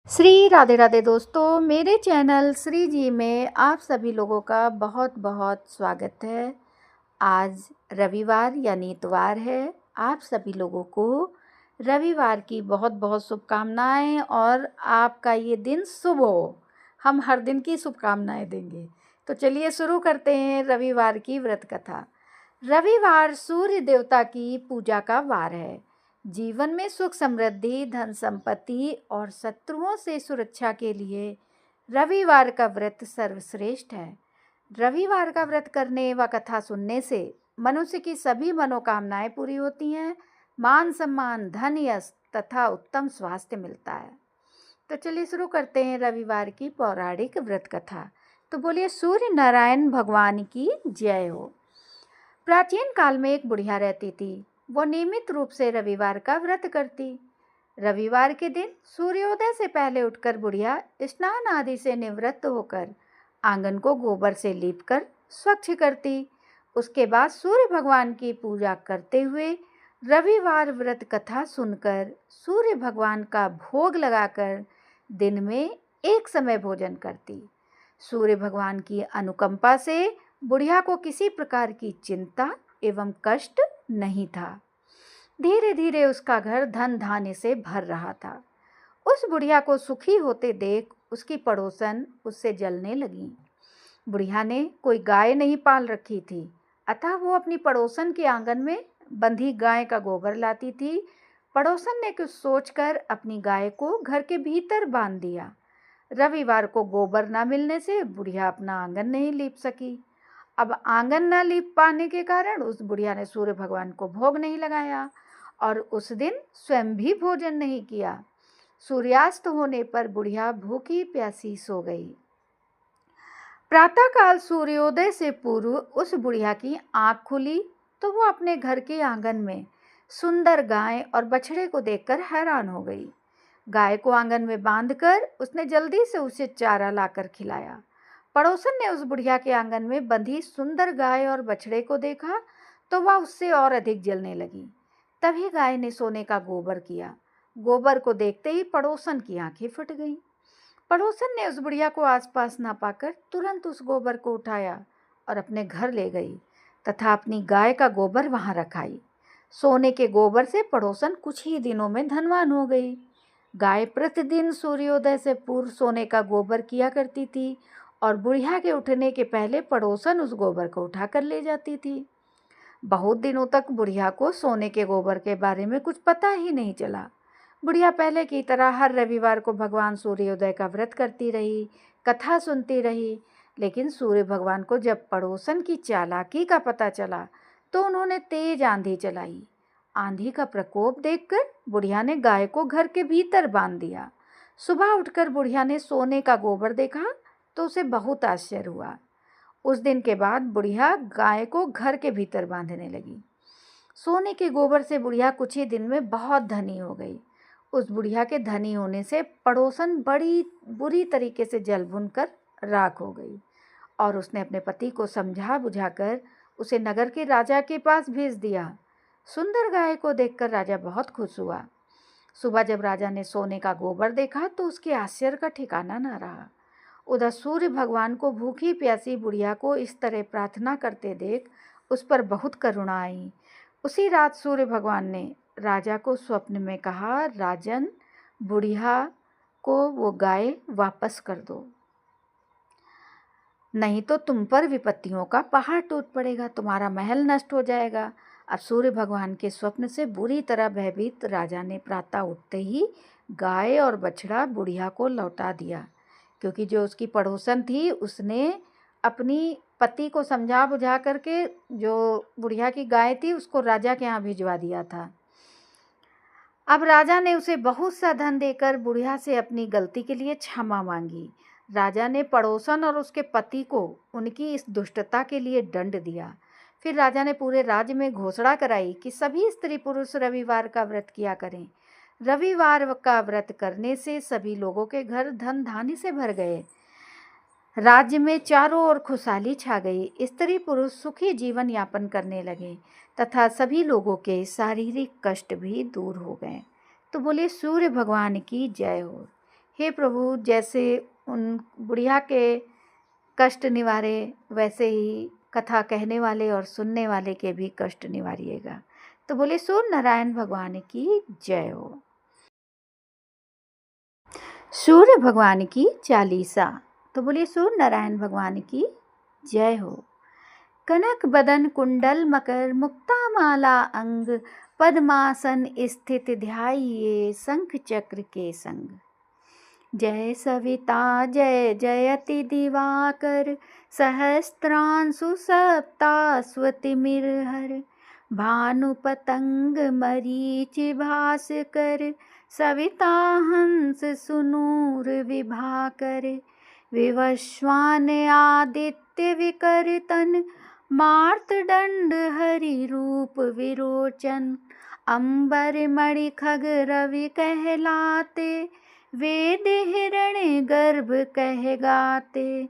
श्री राधे राधे दोस्तों, मेरे चैनल श्री जी में आप सभी लोगों का बहुत बहुत स्वागत है। आज रविवार यानी इतवार है। आप सभी लोगों को रविवार की बहुत बहुत शुभकामनाएं और आपका ये दिन शुभ हो। हम हर दिन की शुभकामनाएं देंगे। तो चलिए शुरू करते हैं रविवार की व्रत कथा। रविवार सूर्य देवता की पूजा का वार है। जीवन में सुख समृद्धि, धन संपत्ति और शत्रुओं से सुरक्षा के लिए रविवार का व्रत सर्वश्रेष्ठ है। रविवार का व्रत करने व कथा सुनने से मनुष्य की सभी मनोकामनाएं पूरी होती हैं। मान सम्मान, धन, यश तथा उत्तम स्वास्थ्य मिलता है। तो चलिए शुरू करते हैं रविवार की पौराणिक व्रत कथा। तो बोलिए सूर्य नारायण भगवान की जय हो। प्राचीन काल में एक बुढ़िया रहती थी। वो नियमित रूप से रविवार का व्रत करती। रविवार के दिन सूर्योदय से पहले उठकर बुढ़िया स्नान आदि से निवृत्त होकर आंगन को गोबर से लीपकर स्वच्छ करती। उसके बाद सूर्य भगवान की पूजा करते हुए रविवार व्रत कथा सुनकर सूर्य भगवान का भोग लगाकर दिन में एक समय भोजन करती। सूर्य भगवान की अनुकंपा से बुढ़िया को किसी प्रकार की चिंता एवं कष्ट नहीं था। धीरे धीरे उसका घर धन धान्य से भर रहा था। उस बुढ़िया को सुखी होते देख उसकी पड़ोसन उससे जलने लगी। बुढ़िया ने कोई गाय नहीं पाल रखी थी, अतः वो अपनी पड़ोसन के आंगन में बंधी गाय का गोबर लाती थी। पड़ोसन ने कुछ सोचकर अपनी गाय को घर के भीतर बांध दिया। रविवार को गोबर न मिलने से बुढ़िया अपना आंगन नहीं लीप सकी। अब आंगन न लीप पाने के कारण उस बुढ़िया ने सूर्य भगवान को भोग नहीं लगाया और उस दिन स्वयं भी भोजन नहीं किया। सूर्यास्त होने पर बुढ़िया भूखी प्यासी सो गई। प्रातःकाल सूर्योदय से पूर्व उस बुढ़िया की आंख खुली तो वो अपने घर के आंगन में सुंदर गाय और बछड़े को देखकर हैरान हो गई। गाय को आंगन में बांधकर उसने जल्दी से उसे चारा लाकर खिलाया। पड़ोसन ने उस बुढ़िया के आंगन में बंधी सुंदर गाय और बछड़े को देखा तो वह उससे और अधिक जलने लगी। तभी गाय ने सोने का गोबर किया। गोबर को देखते ही पड़ोसन की आंखें फट गईं। पड़ोसन ने उस बुढ़िया को आसपास ना पाकर तुरंत उस गोबर को उठाया और अपने घर ले गई तथा अपनी गाय का गोबर वहां रखाई। सोने के गोबर से पड़ोसन कुछ ही दिनों में धनवान हो गई। गाय प्रतिदिन सूर्योदय से पूर्व सोने का गोबर किया करती थी और बुढ़िया के उठने के पहले पड़ोसन उस गोबर को उठाकर ले जाती थी। बहुत दिनों तक बुढ़िया को सोने के गोबर के बारे में कुछ पता ही नहीं चला। बुढ़िया पहले की तरह हर रविवार को भगवान सूर्योदय का व्रत करती रही, कथा सुनती रही। लेकिन सूर्य भगवान को जब पड़ोसन की चालाकी का पता चला तो उन्होंने तेज आंधी चलाई। आंधी का प्रकोप देखकर बुढ़िया ने गाय को घर के भीतर बांध दिया। सुबह उठकर बुढ़िया ने सोने का गोबर देखा तो उसे बहुत आश्चर्य हुआ। उस दिन के बाद बुढ़िया गाय को घर के भीतर बांधने लगी। सोने के गोबर से बुढ़िया कुछ ही दिन में बहुत धनी हो गई। उस बुढ़िया के धनी होने से पड़ोसन बड़ी बुरी तरीके से जल भुन कर राख हो गई और उसने अपने पति को समझा बुझाकर उसे नगर के राजा के पास भेज दिया। सुंदर गाय को देखकर राजा बहुत खुश हुआ। सुबह जब राजा ने सोने का गोबर देखा तो उसके आश्चर्य का ठिकाना न रहा। उधर सूर्य भगवान को भूखी प्यासी बुढ़िया को इस तरह प्रार्थना करते देख उस पर बहुत करुणा आई। उसी रात सूर्य भगवान ने राजा को स्वप्न में कहा, राजन, बुढ़िया को वो गाय वापस कर दो, नहीं तो तुम पर विपत्तियों का पहाड़ टूट पड़ेगा, तुम्हारा महल नष्ट हो जाएगा। अब सूर्य भगवान के स्वप्न से बुरी तरह भयभीत राजा ने प्रातः उठते ही गाय और बछड़ा बुढ़िया को लौटा दिया, क्योंकि जो उसकी पड़ोसन थी उसने अपनी पति को समझा बुझा करके जो बुढ़िया की गाय थी उसको राजा के यहाँ भिजवा दिया था। अब राजा ने उसे बहुत सा धन देकर बुढ़िया से अपनी गलती के लिए क्षमा मांगी। राजा ने पड़ोसन और उसके पति को उनकी इस दुष्टता के लिए दंड दिया। फिर राजा ने पूरे राज्य में घोषणा कराई कि सभी स्त्री पुरुष रविवार का व्रत किया करें। रविवार का व्रत करने से सभी लोगों के घर धन धान्य से भर गए। राज्य में चारों ओर खुशहाली छा गई। स्त्री पुरुष सुखी जीवन यापन करने लगे तथा सभी लोगों के शारीरिक कष्ट भी दूर हो गए। तो बोले सूर्य भगवान की जय हो। हे प्रभु, जैसे उन बुढ़िया के कष्ट निवारे वैसे ही कथा कहने वाले और सुनने वाले के भी कष्ट निवारिएगा। तो बोले सूर्य नारायण भगवान की जय हो। सूर्य भगवान की चालीसा। तो बोलिए सूर्य नारायण भगवान की जय हो। कनक बदन कुंडल मकर मुक्ता माला अंग, पद्मासन स्थित ध्याइये शंख चक्र के संग। जय सविता जय जयति दिवाकर, सहस्त्रांशु सप्तास्वतिमिरहर। भानु पतंग मरीचि भास्कर, सविता हंस सुनूर विभाकर। विवस्वान आदित्य विकर्तन, मार्तंड हरि रूप विरोचन। अंबर मणि खग रवि कहलाते, वेद हिरण्य गर्भ कह गाते।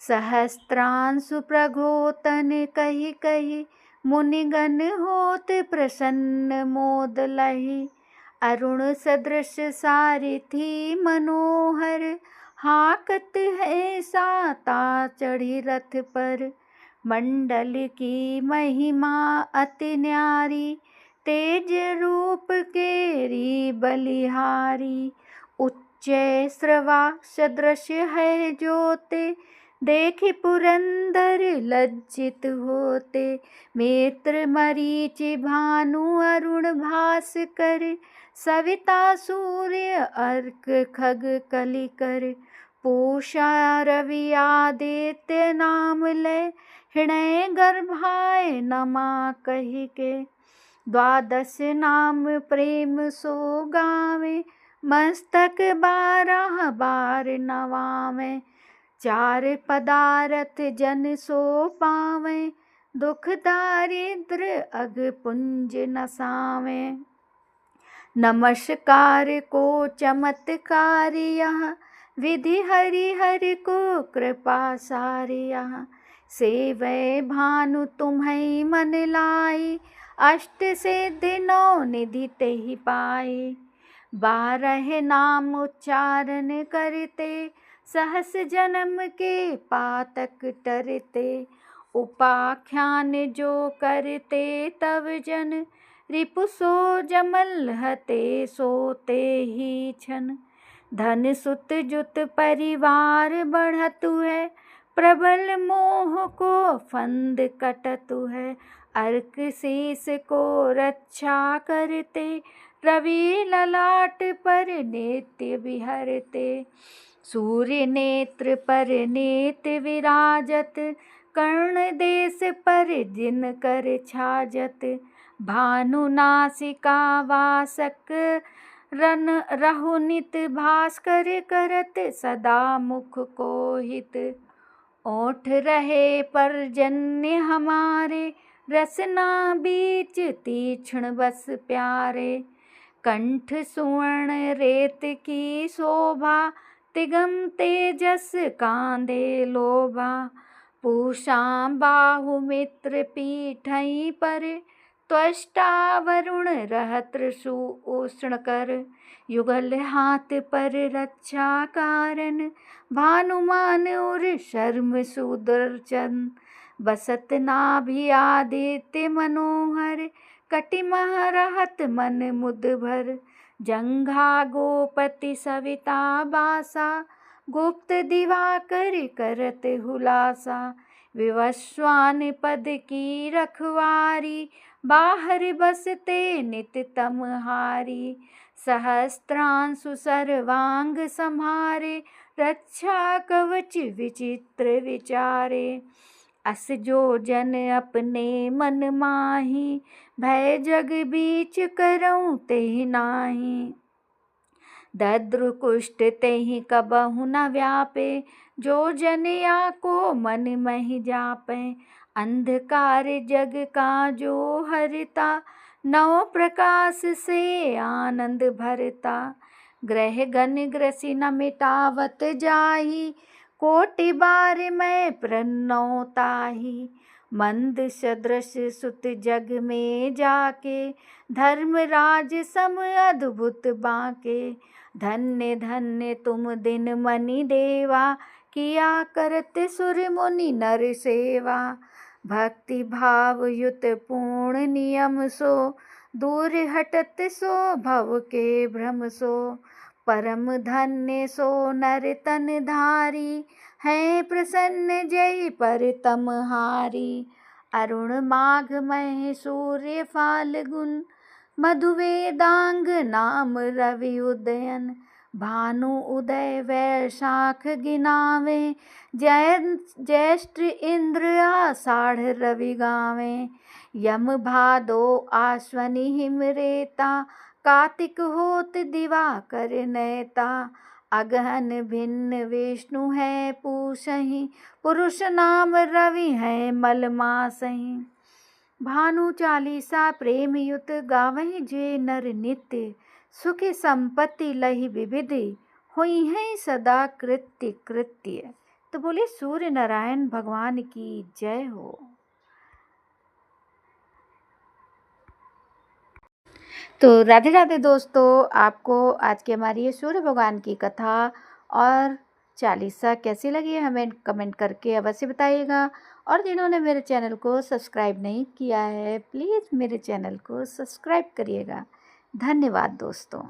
सहस्त्रांशु प्रघोतन कहि कहि, मुनिगण होत प्रसन्न मोद लहि। अरुण सदृश सारथी मनोहर, हाकत है साता चढ़ी रथ पर। मंडल की महिमा अति न्यारी, तेज रूप केरी बलिहारी। उच्च श्रवा सदृश है जोते, देखि पुरंदर लज्जित होते। नेत्र मरीचि भानु अरुण भास्कर, सविता सूर्य अर्क खग कलिकर। पूषा रवि आदित्य नाम लय, हृदय गर्भाय नमा कहि के। द्वादश नाम प्रेम सो गावे, मस्तक 12 बार नवावे। 4 पदारथ जन सो पावे, दुख दारिद्र अग पुंज नसावे। नमस्कार को चमत्कार यह, विधि हरि हरि को कृपा सारी यह। सेवै भानु तुम्हें मन लाई, अष्ट सिद्धि 9 निधि तेहि पाई। 12 नाम उच्चारण करते, सहस जन्म के पातक टरते। उपाख्यान जो करते तव जन, रिपु सो जमल हते सोते ही छन। धन सुत जुत परिवार बढ़तु है, प्रबल मोह को फंद कटतु है। अर्क शीस को रक्षा करते, रवि ललाट पर नित्य विहरते। सूर्य नेत्र पर नेत विराजत, कर्ण देश पर जिन कर छाजत। भानु नासिका वासक रन रहु नित, भास्कर करत सदा मुख को हित। ओठ रहे परजन्य हमारे, रसना बीच तीक्ष्ण बस प्यारे। कंठ सुवर्ण रेत की शोभा, तिगम तेजस कांधे लोभा। पूषा बाहु मित्र पीठई पर, त्वष्टा वरुण रहत्र उष्ण कर। युगल हाथ पर रक्षा कारण, भानुमान और शर्म सुदर्शन। बसत नाभि आदित्य मनोहर, कटिमह रहत मन मुद भर। जंघा गोपति सविता बासा, गुप्त दिवाकर करत हुलासा। विवस्वान पद की रखवारी, बाहर बसते नित तमहारी। सहस्त्रांशु सर्वांग संहारे, रक्षा कवच विचित्र विचारे। अस जो जन अपने मन माही, भय जग बीच करऊँ तेहि नाही। दद्रु कुष्ठ तेहि कबहु न व्यापे, जो जन या को मन महि जापे। अंधकार जग का जो हरता, 9 प्रकाश से आनंद भरता। ग्रह गण ग्रसी न मिटावत जाहि, कोटि बार मैं प्रणौ ताहि। मंद सदृश सुत जग में जाके, धर्मराज सम अद्भुत बाके। धन्य धन्य तुम दिन मनि देवा, किया करते सुर मुनि नर सेवा। भक्ति भाव युत पूर्ण नियम सो, दूर हटत सो भव के भ्रम सो। परम धन्य सो नर तन धारी, है प्रसन्न जय पर तमहारी। अरुण माघ मह सूर्य फाल्गुन, मधु वेदांग नाम रवि उदयन। भानु उदय वैशाख गिनावे, ज्येष्ठ इंद्र आषाढ़ रवि गावे। यम भादो आश्वनी हिम रेता, कार्तिक होत दिवाकर नैता। अगहन भिन्न विष्णु है पूषहि, पुरुष नाम रवि है मल मासहि। भानु चालीसा प्रेम युत गावहि जे नर नित्य, सुखी संपत्ति लहि विविधि, हुई है सदा कृत्य कृत्य। तो बोले सूर्य नारायण भगवान की जय हो। तो राधे राधे दोस्तों, आपको आज की हमारी ये सूर्य भगवान की कथा और चालीसा कैसी लगी हमें कमेंट करके अवश्य बताइएगा। और जिन्होंने मेरे चैनल को सब्सक्राइब नहीं किया है, प्लीज़ मेरे चैनल को सब्सक्राइब करिएगा। धन्यवाद दोस्तों।